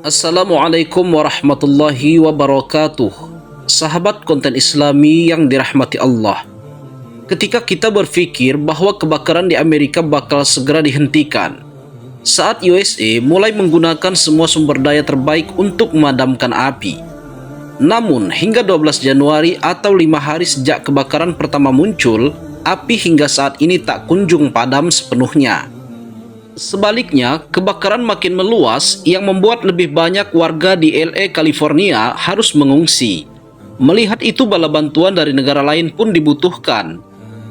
Assalamualaikum warahmatullahi wabarakatuh. Sahabat konten Islami yang dirahmati Allah. Ketika kita berpikir bahwa kebakaran di Amerika bakal segera dihentikan, saat USA mulai menggunakan semua sumber daya terbaik untuk memadamkan api. Namun, hingga 12 Januari atau 5 hari sejak kebakaran pertama muncul, api hingga saat ini tak kunjung padam sepenuhnya. Sebaliknya, kebakaran makin meluas yang membuat lebih banyak warga di LA, California harus mengungsi. Melihat itu, bala bantuan dari negara lain pun dibutuhkan.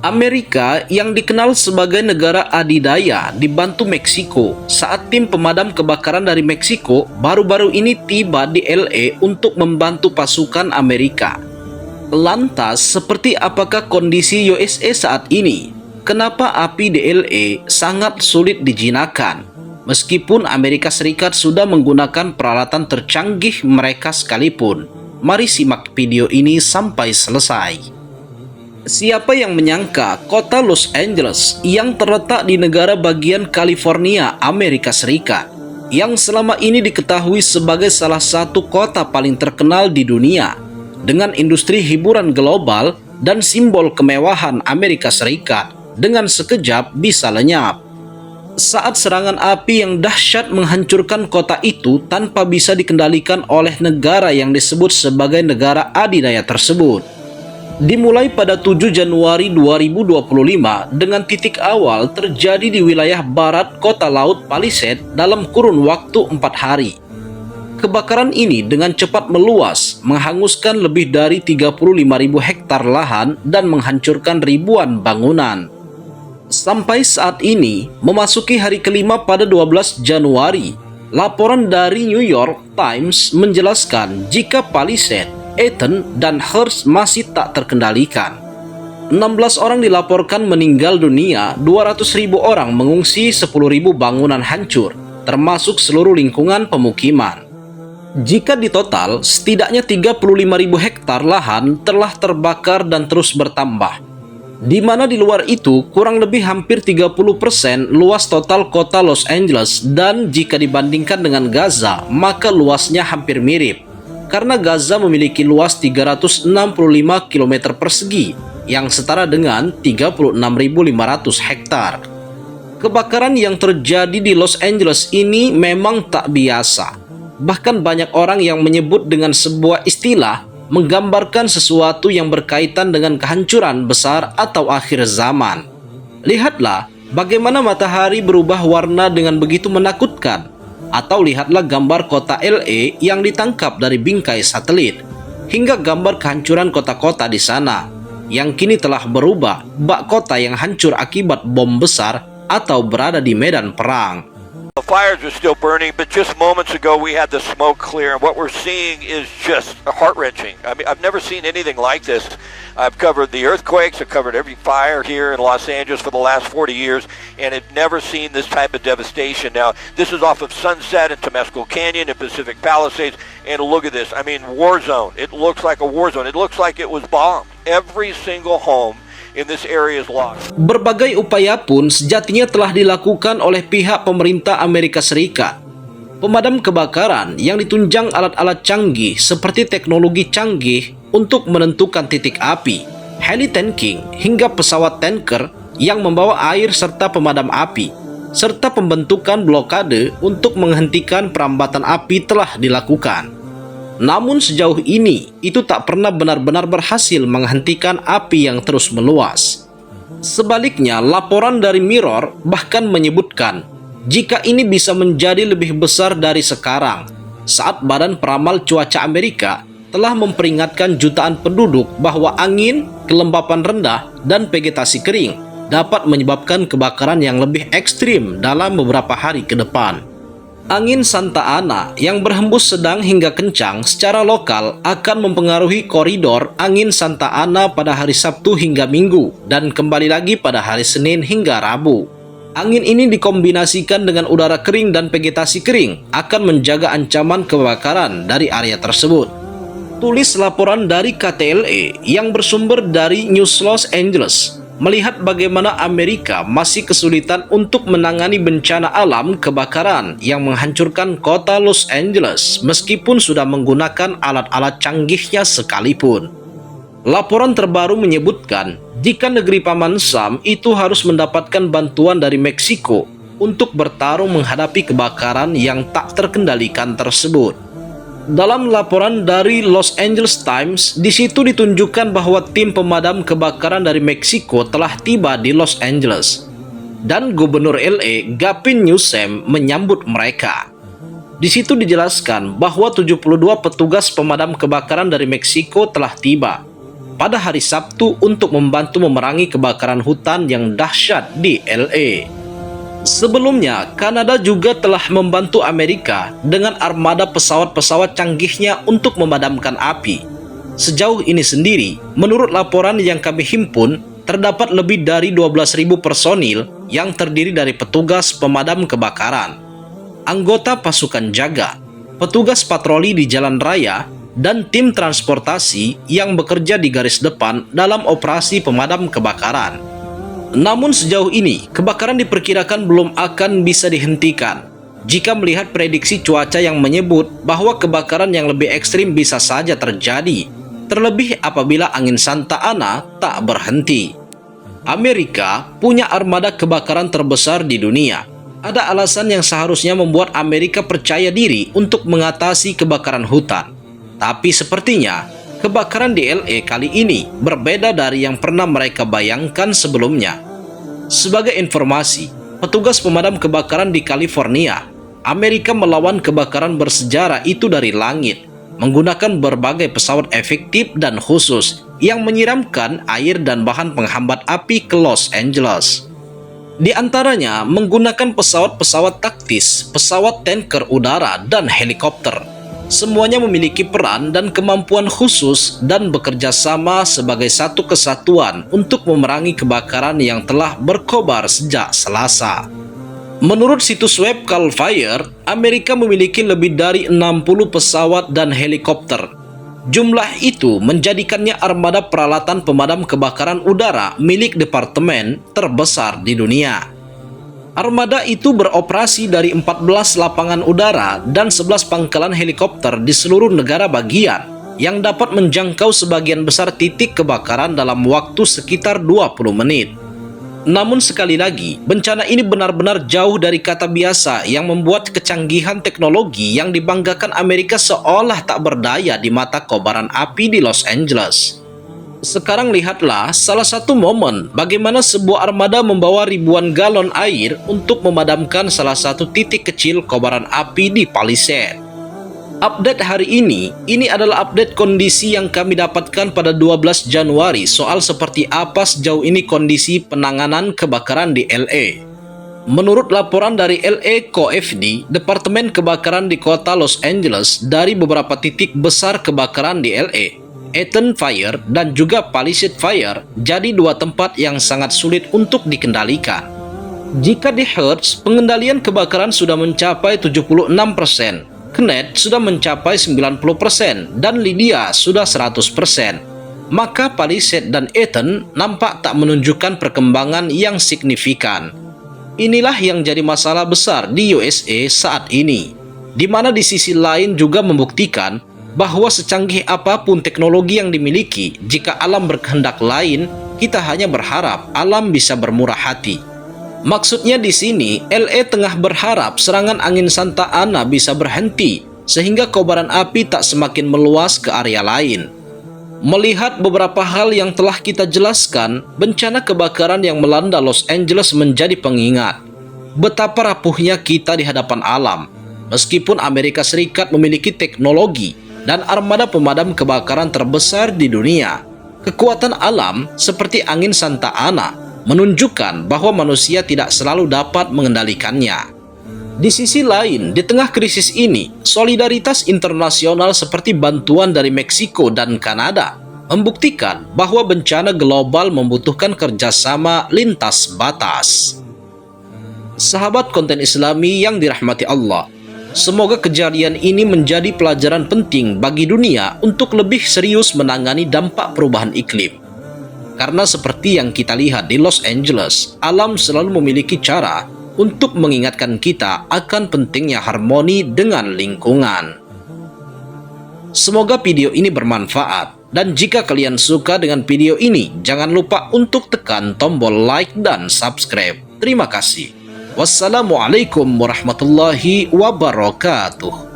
Amerika yang dikenal sebagai negara adidaya dibantu Meksiko saat tim pemadam kebakaran dari Meksiko baru-baru ini tiba di LA untuk membantu pasukan Amerika. Lantas, seperti apakah kondisi USA saat ini? Kenapa api di LA sangat sulit dijinakan? Meskipun Amerika Serikat sudah menggunakan peralatan tercanggih mereka sekalipun. Mari simak video ini sampai selesai. Siapa yang menyangka kota Los Angeles yang terletak di negara bagian California, Amerika Serikat, yang selama ini diketahui sebagai salah satu kota paling terkenal di dunia, dengan industri hiburan global dan simbol kemewahan Amerika Serikat, dengan sekejap bisa lenyap. Saat serangan api yang dahsyat menghancurkan kota itu tanpa bisa dikendalikan oleh negara yang disebut sebagai negara adidaya tersebut. Dimulai pada 7 Januari 2025 dengan titik awal terjadi di wilayah barat kota laut Palisade dalam kurun waktu 4 hari. Kebakaran ini dengan cepat meluas, menghanguskan lebih dari 35.000 hektar lahan dan menghancurkan ribuan bangunan. Sampai saat ini, memasuki hari kelima pada 12 Januari, laporan dari New York Times menjelaskan jika Palisade, Eaton, dan Hearst masih tak terkendalikan. 16 orang dilaporkan meninggal dunia, 200.000 orang mengungsi, 10.000 bangunan hancur, termasuk seluruh lingkungan pemukiman. Jika ditotal, setidaknya 35.000 hektar lahan telah terbakar dan terus bertambah. Di mana di luar itu kurang lebih hampir 30% luas total kota Los Angeles, dan jika dibandingkan dengan Gaza maka luasnya hampir mirip karena Gaza memiliki luas 365 km persegi yang setara dengan 36.500 hektar. Kebakaran yang terjadi di Los Angeles ini memang tak biasa. Bahkan banyak orang yang menyebut dengan sebuah istilah menggambarkan sesuatu yang berkaitan dengan kehancuran besar atau akhir zaman. Lihatlah bagaimana matahari berubah warna dengan begitu menakutkan, atau lihatlah gambar kota LA yang ditangkap dari bingkai satelit, hingga gambar kehancuran kota-kota di sana, yang kini telah berubah bak kota yang hancur akibat bom besar atau berada di medan perang. The fires are still burning, but just moments ago we had the smoke clear, and what we're seeing is just heart-wrenching. I mean, I've never seen anything like this. I've covered the earthquakes, I've covered every fire here in Los Angeles for the last 40 years, and I've never seen this type of devastation. Now, this is off of Sunset and Temescal Canyon and Pacific Palisades, and look at this. I mean, war zone. It looks like a war zone. It looks like it was bombed. Every single home in this area is lost. Berbagai upaya pun sejatinya telah dilakukan oleh pihak pemerintah Amerika Serikat. Pemadam kebakaran yang ditunjang alat-alat canggih seperti teknologi canggih untuk menentukan titik api, heli tanking, hingga pesawat tanker yang membawa air serta pemadam api, serta pembentukan blokade untuk menghentikan perambatan api telah dilakukan. Namun sejauh ini, itu tak pernah benar-benar berhasil menghentikan api yang terus meluas. Sebaliknya, laporan dari Mirror bahkan menyebutkan jika ini bisa menjadi lebih besar dari sekarang, saat Badan Peramal Cuaca Amerika telah memperingatkan jutaan penduduk bahwa angin, kelembapan rendah, dan vegetasi kering dapat menyebabkan kebakaran yang lebih ekstrim dalam beberapa hari ke depan. Angin Santa Ana yang berhembus sedang hingga kencang secara lokal akan mempengaruhi koridor angin Santa Ana pada hari Sabtu hingga Minggu dan kembali lagi pada hari Senin hingga Rabu. Angin ini dikombinasikan dengan udara kering dan vegetasi kering akan menjaga ancaman kebakaran dari area tersebut. Tulis laporan dari KTLA yang bersumber dari News Los Angeles melihat bagaimana Amerika masih kesulitan untuk menangani bencana alam kebakaran yang menghancurkan kota Los Angeles meskipun sudah menggunakan alat-alat canggihnya sekalipun. Laporan terbaru menyebutkan jika negeri Paman Sam itu harus mendapatkan bantuan dari Meksiko untuk bertarung menghadapi kebakaran yang tak terkendalikan tersebut. Dalam laporan dari Los Angeles Times, di situ ditunjukkan bahwa tim pemadam kebakaran dari Meksiko telah tiba di Los Angeles dan Gubernur LA Gavin Newsom menyambut mereka. Di situ dijelaskan bahwa 72 petugas pemadam kebakaran dari Meksiko telah tiba pada hari Sabtu untuk membantu memerangi kebakaran hutan yang dahsyat di LA. Sebelumnya, Kanada juga telah membantu Amerika dengan armada pesawat-pesawat canggihnya untuk memadamkan api. Sejauh ini sendiri, menurut laporan yang kami himpun, terdapat lebih dari 12.000 personil yang terdiri dari petugas pemadam kebakaran, anggota pasukan jaga, petugas patroli di jalan raya, dan tim transportasi yang bekerja di garis depan dalam operasi pemadam kebakaran. Namun sejauh ini, kebakaran diperkirakan belum akan bisa dihentikan jika melihat prediksi cuaca yang menyebut bahwa kebakaran yang lebih ekstrim bisa saja terjadi, terlebih apabila angin Santa Ana tak berhenti. Amerika punya armada kebakaran terbesar di dunia. Ada alasan yang seharusnya membuat Amerika percaya diri untuk mengatasi kebakaran hutan. Tapi sepertinya kebakaran di LA kali ini berbeda dari yang pernah mereka bayangkan sebelumnya. Sebagai informasi, petugas pemadam kebakaran di California, Amerika melawan kebakaran bersejarah itu dari langit, menggunakan berbagai pesawat efektif dan khusus yang menyiramkan air dan bahan penghambat api ke Los Angeles. Di antaranya menggunakan pesawat-pesawat taktis, pesawat tanker udara, dan helikopter. Semuanya memiliki peran dan kemampuan khusus dan bekerja sama sebagai satu kesatuan untuk memerangi kebakaran yang telah berkobar sejak Selasa. Menurut situs web Cal Fire, Amerika memiliki lebih dari 60 pesawat dan helikopter. Jumlah itu menjadikannya armada peralatan pemadam kebakaran udara milik departemen terbesar di dunia. Armada itu beroperasi dari 14 lapangan udara dan 11 pangkalan helikopter di seluruh negara bagian yang dapat menjangkau sebagian besar titik kebakaran dalam waktu sekitar 20 menit. Namun sekali lagi, bencana ini benar-benar jauh dari kata biasa yang membuat kecanggihan teknologi yang dibanggakan Amerika seolah tak berdaya di mata kobaran api di Los Angeles. Sekarang lihatlah salah satu momen bagaimana sebuah armada membawa ribuan galon air untuk memadamkan salah satu titik kecil kobaran api di Palisade. Update hari ini adalah update kondisi yang kami dapatkan pada 12 Januari soal seperti apa sejauh ini kondisi penanganan kebakaran di LA. Menurut laporan dari LA COFD, Departemen Kebakaran di kota Los Angeles, dari beberapa titik besar kebakaran di LA, Eaton Fire dan juga Palisade Fire jadi dua tempat yang sangat sulit untuk dikendalikan. Jika di Hertz, pengendalian kebakaran sudah mencapai 76%, Kenneth sudah mencapai 90%, dan Lydia sudah 100%. Maka Palisade dan Eaton nampak tak menunjukkan perkembangan yang signifikan. Inilah yang jadi masalah besar di USA saat ini, di mana di sisi lain juga membuktikan bahwa secanggih apapun teknologi yang dimiliki, jika alam berkehendak lain, kita hanya berharap alam bisa bermurah hati. Maksudnya di sini, LA tengah berharap serangan angin Santa Ana bisa berhenti, sehingga kobaran api tak semakin meluas ke area lain. Melihat beberapa hal yang telah kita jelaskan, bencana kebakaran yang melanda Los Angeles menjadi pengingat betapa rapuhnya kita di hadapan alam. Meskipun Amerika Serikat memiliki teknologi dan armada pemadam kebakaran terbesar di dunia, kekuatan alam seperti angin Santa Ana menunjukkan bahwa manusia tidak selalu dapat mengendalikannya. Di sisi lain, di tengah krisis ini, solidaritas internasional seperti bantuan dari Meksiko dan Kanada membuktikan bahwa bencana global membutuhkan kerjasama lintas batas. Sahabat konten Islami yang dirahmati Allah, Semoga kejadian ini menjadi pelajaran penting bagi dunia untuk lebih serius menangani dampak perubahan iklim. Karena seperti yang kita lihat di Los Angeles, alam selalu memiliki cara untuk mengingatkan kita akan pentingnya harmoni dengan lingkungan. Semoga video ini bermanfaat, dan jika kalian suka dengan video ini, jangan lupa untuk tekan tombol like dan subscribe. Terima kasih. Wassalamualaikum warahmatullahi wabarakatuh.